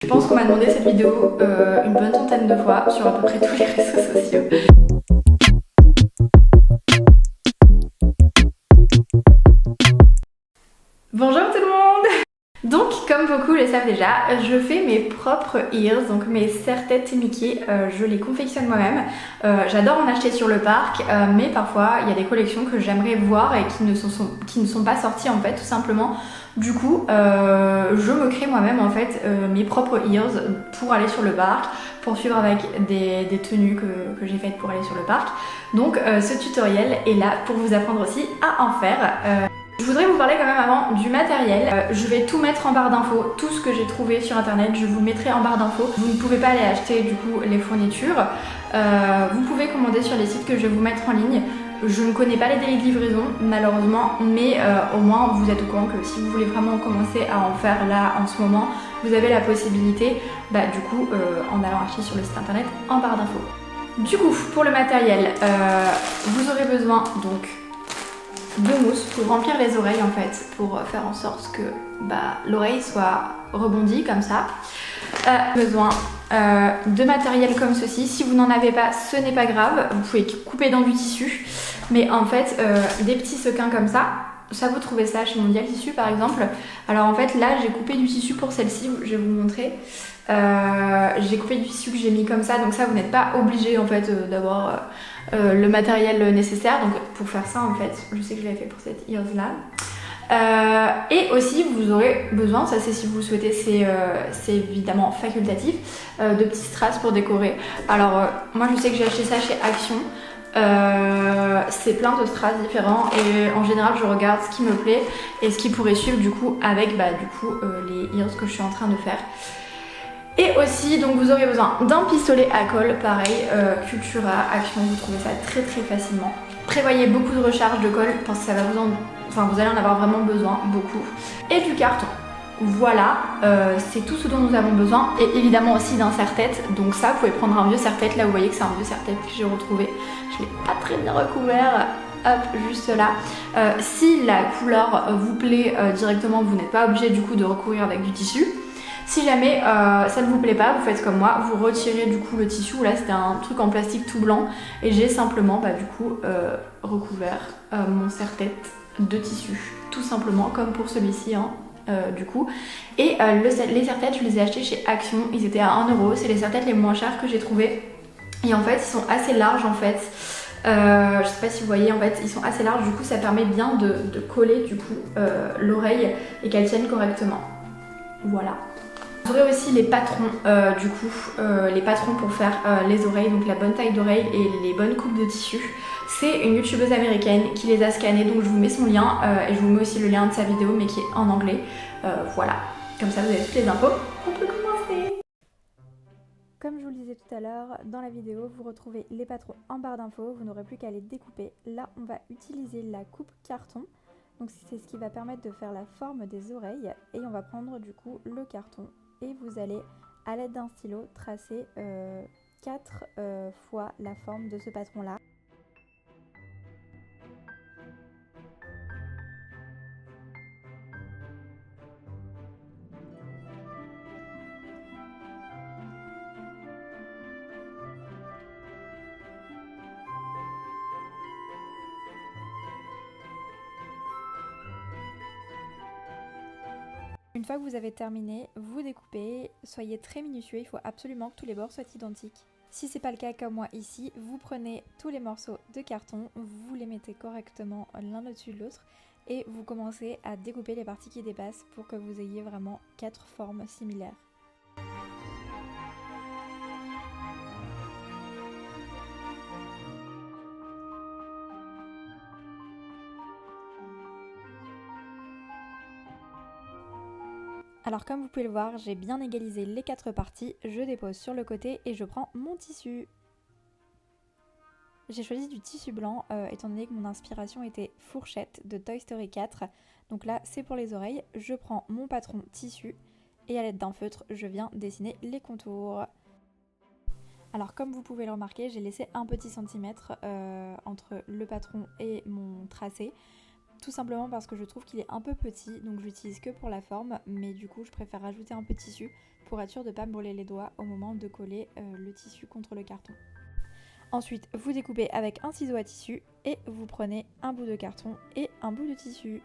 Je pense qu'on m'a demandé cette vidéo une bonne centaine de fois sur à peu près tous les réseaux sociaux. Bonjour tout le monde! Donc, comme beaucoup le savent déjà, je fais mes propres ears, donc mes serre-têtes Mickey, je les confectionne moi-même. J'adore en acheter sur le parc, mais parfois il y a des collections que j'aimerais voir et qui ne sont pas sorties en fait, tout simplement. Du coup, je me crée moi-même en fait mes propres ears pour aller sur le parc, pour suivre avec des tenues que j'ai faites pour aller sur le parc. Donc ce tutoriel est là pour vous apprendre aussi à en faire. Je voudrais vous parler quand même avant du matériel. Je vais tout mettre en barre d'infos, tout ce que j'ai trouvé sur internet, je vous le mettrai en barre d'infos. Vous ne pouvez pas aller acheter du coup les fournitures. Vous pouvez commander sur les sites que je vais vous mettre en ligne. Je ne connais pas les délais de livraison malheureusement, mais au moins vous êtes au courant que si vous voulez vraiment commencer à en faire là en ce moment, vous avez la possibilité du coup en allant acheter sur le site internet en barre d'infos. Du coup pour le matériel, vous aurez besoin donc de mousse pour remplir les oreilles en fait, pour faire en sorte que l'oreille soit rebondie comme ça. Besoin de matériel comme ceci. Si vous n'en avez pas, ce n'est pas grave, vous pouvez couper dans du tissu. Mais en fait, des petits sequins comme ça vous trouvez ça chez Mondial Tissu par exemple. Alors en fait là j'ai coupé du tissu pour celle-ci, je vais vous montrer. J'ai coupé du tissu que j'ai mis comme ça, donc ça vous n'êtes pas obligé en fait d'avoir le matériel nécessaire. Donc pour faire ça en fait, je sais que je l'avais fait pour cette ears là. Et aussi vous aurez besoin, ça c'est si vous le souhaitez, c'est évidemment facultatif, de petits strass pour décorer. Alors moi je sais que j'ai acheté ça chez Action. C'est plein de strass différents et en général je regarde ce qui me plaît et ce qui pourrait suivre du coup avec les ears que je suis en train de faire. Et aussi donc vous aurez besoin d'un pistolet à colle, pareil, Cultura, Action, vous trouvez ça très très facilement. Prévoyez beaucoup de recharge de colle parce que ça va vous allez en avoir vraiment besoin, beaucoup. Et du carton. Voilà, c'est tout ce dont nous avons besoin. Et évidemment aussi d'un serre-tête. Donc ça, vous pouvez prendre un vieux serre-tête. Là, vous voyez que c'est un vieux serre-tête que j'ai retrouvé. Je l'ai pas très bien recouvert. Hop, juste là. Si la couleur vous plaît directement, vous n'êtes pas obligé du coup de recouvrir avec du tissu. Si jamais ça ne vous plaît pas, vous faites comme moi, vous retirez du coup le tissu. Là c'était un truc en plastique tout blanc et j'ai simplement du coup recouvert mon serre-tête de tissu, tout simplement comme pour celui-ci hein, du coup. Et les serre-têtes je les ai achetés chez Action, ils étaient à 1€, c'est les serre-têtes les moins chères que j'ai trouvées. Et en fait ils sont assez larges en fait. Je sais pas si vous voyez, en fait ils sont assez larges, du coup ça permet bien de coller du coup l'oreille et qu'elle tienne correctement. Voilà. Vous aurez aussi les patrons les patrons pour faire les oreilles, donc la bonne taille d'oreille et les bonnes coupes de tissu. C'est une youtubeuse américaine qui les a scannés, donc je vous mets son lien et je vous mets aussi le lien de sa vidéo mais qui est en anglais. Voilà, comme ça vous avez toutes les infos. On peut commencer. Comme je vous le disais tout à l'heure, dans la vidéo, vous retrouvez les patrons en barre d'infos, vous n'aurez plus qu'à les découper. Là, on va utiliser la coupe carton, donc c'est ce qui va permettre de faire la forme des oreilles. Et on va prendre du coup le carton et vous allez, à l'aide d'un stylo, tracer 4 fois la forme de ce patron-là. Une fois que vous avez terminé, vous découpez, soyez très minutieux, il faut absolument que tous les bords soient identiques. Si c'est pas le cas comme moi ici, vous prenez tous les morceaux de carton, vous les mettez correctement l'un au-dessus de l'autre et vous commencez à découper les parties qui dépassent pour que vous ayez vraiment 4 formes similaires. Alors comme vous pouvez le voir, j'ai bien égalisé les 4 parties, je dépose sur le côté et je prends mon tissu. J'ai choisi du tissu blanc étant donné que mon inspiration était Fourchette de Toy Story 4. Donc là c'est pour les oreilles, je prends mon patron tissu et à l'aide d'un feutre je viens dessiner les contours. Alors comme vous pouvez le remarquer, j'ai laissé un petit centimètre entre le patron et mon tracé. tout simplement parce que je trouve qu'il est un peu petit, donc je l'utilise que pour la forme, mais du coup je préfère rajouter un peu de tissu pour être sûr de ne pas me brûler les doigts au moment de coller le tissu contre le carton. Ensuite, vous découpez avec un ciseau à tissu et vous prenez un bout de carton et un bout de tissu.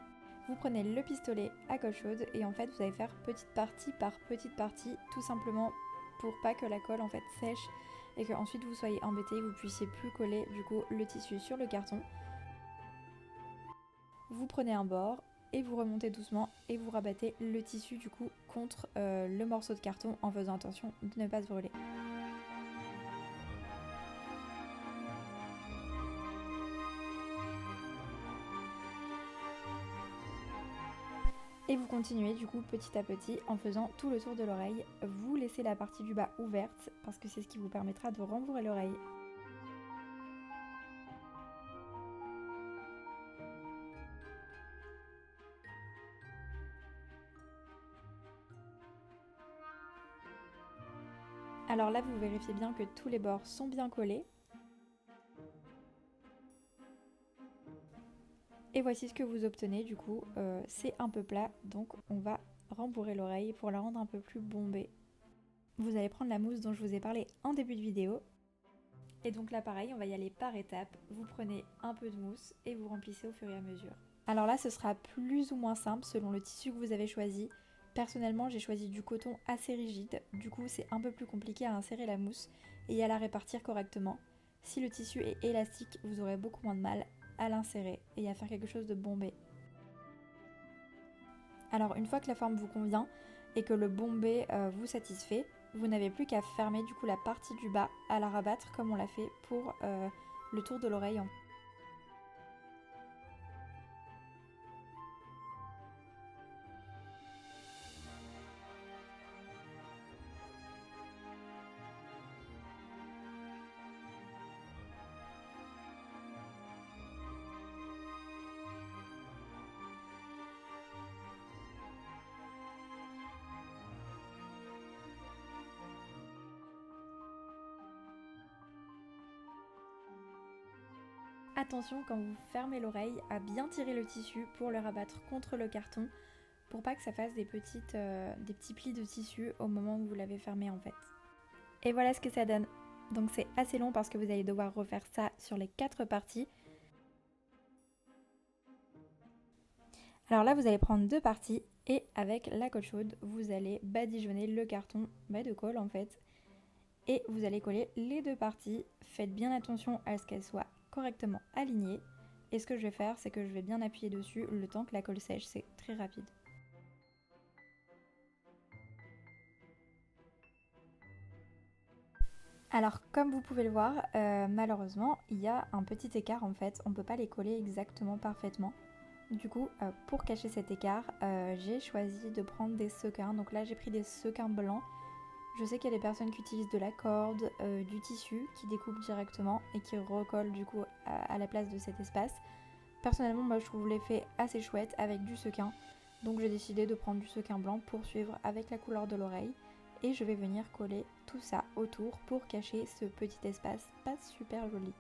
Vous prenez le pistolet à colle chaude et en fait vous allez faire petite partie par petite partie, tout simplement pour pas que la colle en fait sèche et que ensuite vous soyez embêté, vous puissiez plus coller du coup le tissu sur le carton. Vous prenez un bord et vous remontez doucement et vous rabattez le tissu du coup contre le morceau de carton en faisant attention de ne pas se brûler. Et vous continuez du coup petit à petit en faisant tout le tour de l'oreille. Vous laissez la partie du bas ouverte parce que c'est ce qui vous permettra de rembourrer l'oreille. Alors là vous vérifiez bien que tous les bords sont bien collés. Et voici ce que vous obtenez du coup, c'est un peu plat, donc on va rembourrer l'oreille pour la rendre un peu plus bombée. Vous allez prendre la mousse dont je vous ai parlé en début de vidéo. Et donc là pareil, on va y aller par étapes. Vous prenez un peu de mousse et vous remplissez au fur et à mesure. Alors là ce sera plus ou moins simple selon le tissu que vous avez choisi. Personnellement j'ai choisi du coton assez rigide, du coup c'est un peu plus compliqué à insérer la mousse et à la répartir correctement. Si le tissu est élastique, vous aurez beaucoup moins de mal à l'insérer et à faire quelque chose de bombé. Alors une fois que la forme vous convient et que le bombé vous satisfait, vous n'avez plus qu'à fermer du coup la partie du bas à la rabattre comme on l'a fait pour le tour de l'oreille. Attention quand vous fermez l'oreille à bien tirer le tissu pour le rabattre contre le carton pour pas que ça fasse des petits plis de tissu au moment où vous l'avez fermé en fait. Et voilà ce que ça donne. Donc c'est assez long parce que vous allez devoir refaire ça sur les 4 parties. Alors là vous allez prendre 2 parties et avec la colle chaude vous allez badigeonner le carton de colle en fait. Et vous allez coller les 2 parties. Faites bien attention à ce qu'elles soient correctement alignées. Et ce que je vais faire, c'est que je vais bien appuyer dessus le temps que la colle sèche, c'est très rapide. Alors comme vous pouvez le voir, malheureusement, il y a un petit écart en fait, on ne peut pas les coller exactement parfaitement. Du coup, pour cacher cet écart, j'ai choisi de prendre des sequins. Donc là, j'ai pris des sequins blancs. Je sais qu'il y a des personnes qui utilisent de la corde, du tissu, qui découpent directement et qui recollent du coup à la place de cet espace. Personnellement, moi je trouve l'effet assez chouette avec du sequin. Donc j'ai décidé de prendre du sequin blanc pour suivre avec la couleur de l'oreille. Et je vais venir coller tout ça autour pour cacher ce petit espace pas super joli.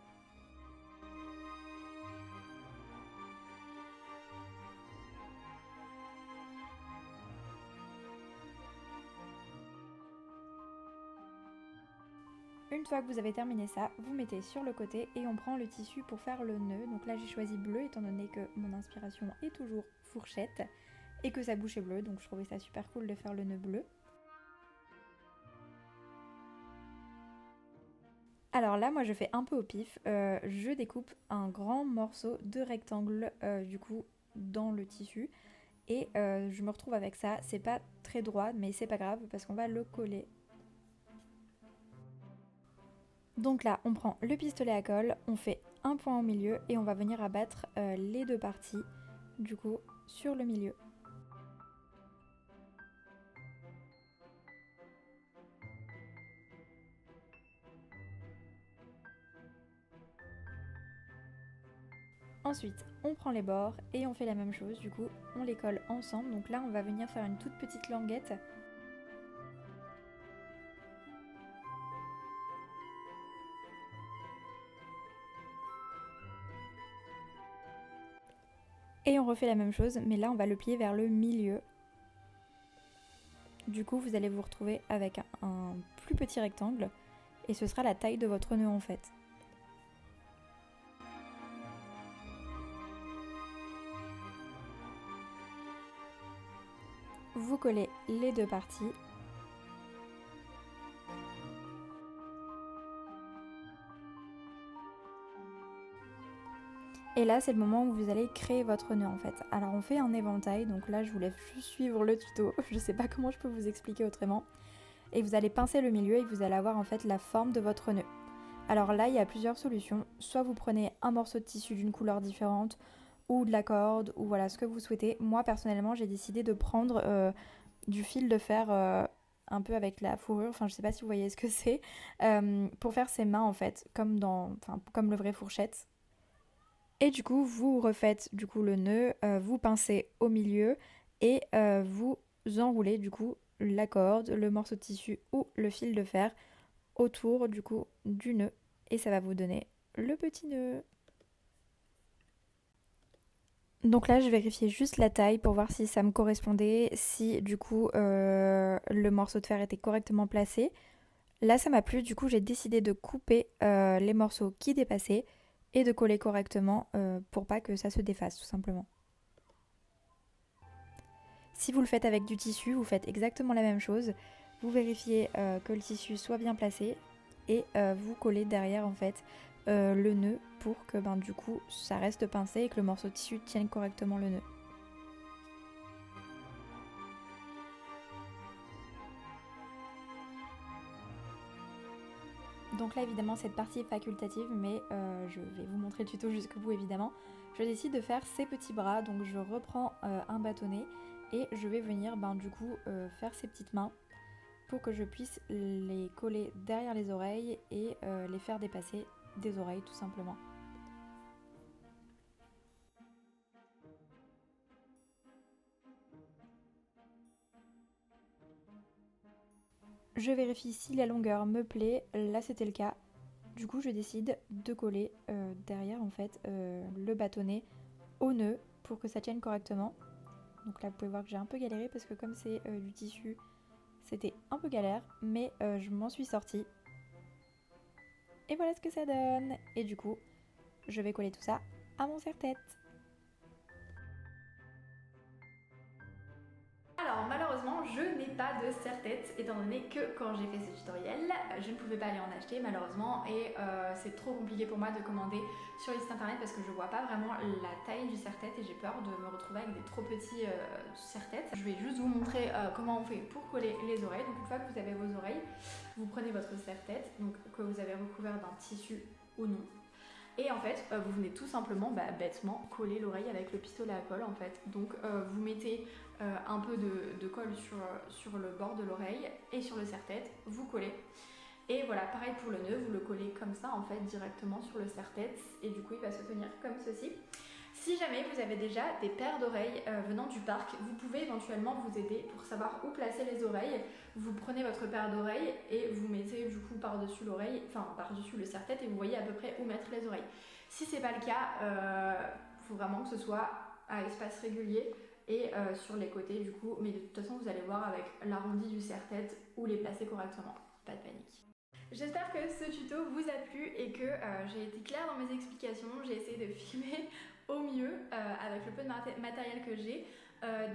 Une fois que vous avez terminé ça, vous mettez sur le côté et on prend le tissu pour faire le nœud. Donc là j'ai choisi bleu étant donné que mon inspiration est toujours fourchette et que sa bouche est bleue. Donc je trouvais ça super cool de faire le nœud bleu. Alors là moi je fais un peu au pif, je découpe un grand morceau de rectangle du coup dans le tissu. Et je me retrouve avec ça, c'est pas très droit mais c'est pas grave parce qu'on va le coller. Donc là, on prend le pistolet à colle, on fait un point au milieu et on va venir abattre les 2 parties, du coup, sur le milieu. Ensuite, on prend les bords et on fait la même chose, du coup, on les colle ensemble. Donc là, on va venir faire une toute petite languette. Et on refait la même chose, mais là on va le plier vers le milieu. Du coup vous allez vous retrouver avec un plus petit rectangle et ce sera la taille de votre nœud en fait. Vous collez les deux parties. Et là c'est le moment où vous allez créer votre nœud en fait. Alors on fait un éventail, donc là je vous laisse juste suivre le tuto, je sais pas comment je peux vous expliquer autrement. Et vous allez pincer le milieu et vous allez avoir en fait la forme de votre nœud. Alors là il y a plusieurs solutions, soit vous prenez un morceau de tissu d'une couleur différente, ou de la corde, ou voilà ce que vous souhaitez. Moi personnellement j'ai décidé de prendre du fil de fer un peu avec la fourrure, enfin je sais pas si vous voyez ce que c'est, pour faire ses mains en fait, comme le vrai fourchette. Et du coup, vous refaites du coup le nœud, vous pincez au milieu et vous enroulez du coup la corde, le morceau de tissu ou le fil de fer autour du coup du nœud et ça va vous donner le petit nœud. Donc là, je vérifiais juste la taille pour voir si ça me correspondait, si du coup le morceau de fer était correctement placé. Là, ça m'a plu, du coup j'ai décidé de couper les morceaux qui dépassaient et de coller correctement pour pas que ça se défasse tout simplement. Si vous le faites avec du tissu, vous faites exactement la même chose. Vous vérifiez que le tissu soit bien placé et vous collez derrière en fait le nœud pour que du coup ça reste pincé et que le morceau de tissu tienne correctement le nœud. Donc là évidemment cette partie est facultative mais je vais vous montrer le tuto jusqu'au bout évidemment. Je décide de faire ces petits bras, donc je reprends un bâtonnet et je vais venir du coup faire ces petites mains pour que je puisse les coller derrière les oreilles et les faire dépasser des oreilles tout simplement. Je vérifie si la longueur me plaît, là c'était le cas. Du coup je décide de coller derrière en fait le bâtonnet au nœud pour que ça tienne correctement. Donc là vous pouvez voir que j'ai un peu galéré parce que comme c'est du tissu, c'était un peu galère, mais je m'en suis sortie. Et voilà ce que ça donne. Et du coup, je vais coller tout ça à mon serre-tête. Alors malheureusement je n'ai pas de serre-tête étant donné que quand j'ai fait ce tutoriel je ne pouvais pas aller en acheter malheureusement et c'est trop compliqué pour moi de commander sur le site internet parce que je vois pas vraiment la taille du serre-tête et j'ai peur de me retrouver avec des trop petits serre-têtes. Je vais juste vous montrer comment on fait pour coller les oreilles. Donc une fois que vous avez vos oreilles, vous prenez votre serre-tête donc que vous avez recouvert d'un tissu ou non. Et en fait, vous venez tout simplement, bêtement, coller l'oreille avec le pistolet à colle en fait. Donc vous mettez un peu de colle sur le bord de l'oreille et sur le serre-tête, vous collez. Et voilà, pareil pour le nœud, vous le collez comme ça en fait directement sur le serre-tête et du coup il va se tenir comme ceci. Si jamais vous avez déjà des paires d'oreilles venant du parc, vous pouvez éventuellement vous aider pour savoir où placer les oreilles. Vous prenez votre paire d'oreilles et vous mettez du coup par-dessus l'oreille, enfin par-dessus le serre-tête et vous voyez à peu près où mettre les oreilles. Si c'est pas le cas, faut vraiment que ce soit à espace régulier et sur les côtés du coup, mais de toute façon vous allez voir avec l'arrondi du serre-tête où les placer correctement, pas de panique. J'espère que ce tuto vous a plu et que j'ai été claire dans mes explications. J'ai essayé de filmer au mieux avec le peu de matériel que j'ai.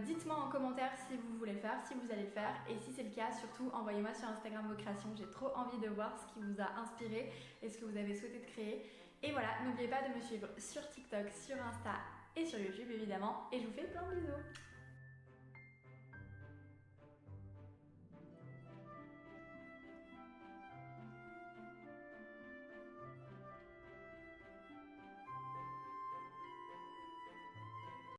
Dites-moi en commentaire si vous voulez le faire, si vous allez le faire et si c'est le cas, surtout envoyez-moi sur Instagram vos créations. J'ai trop envie de voir ce qui vous a inspiré et ce que vous avez souhaité de créer. Et voilà, n'oubliez pas de me suivre sur TikTok, sur Insta et sur YouTube évidemment. Et je vous fais plein de bisous.